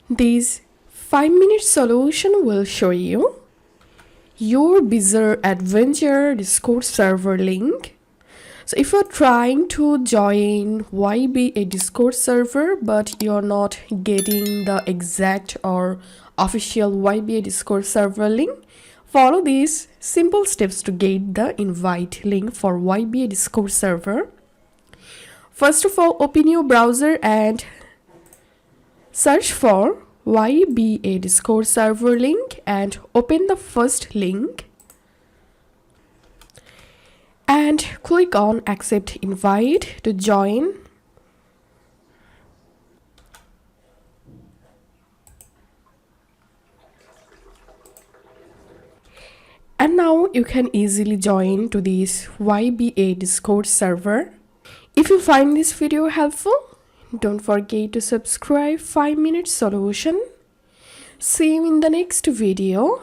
This 5-minute solution will show you your Bizarre Adventure Discord server link. So if you're trying to join YBA Discord server but you're not getting the exact or official YBA Discord server link, follow these simple steps to get the invite link for YBA Discord server. First of all, open your browser and search for YBA Discord server link and open the first link and click on accept invite to join. And now you can easily join to this YBA Discord server. If you find this video helpful, don't forget to subscribe 5-minute solution. See you in the next video.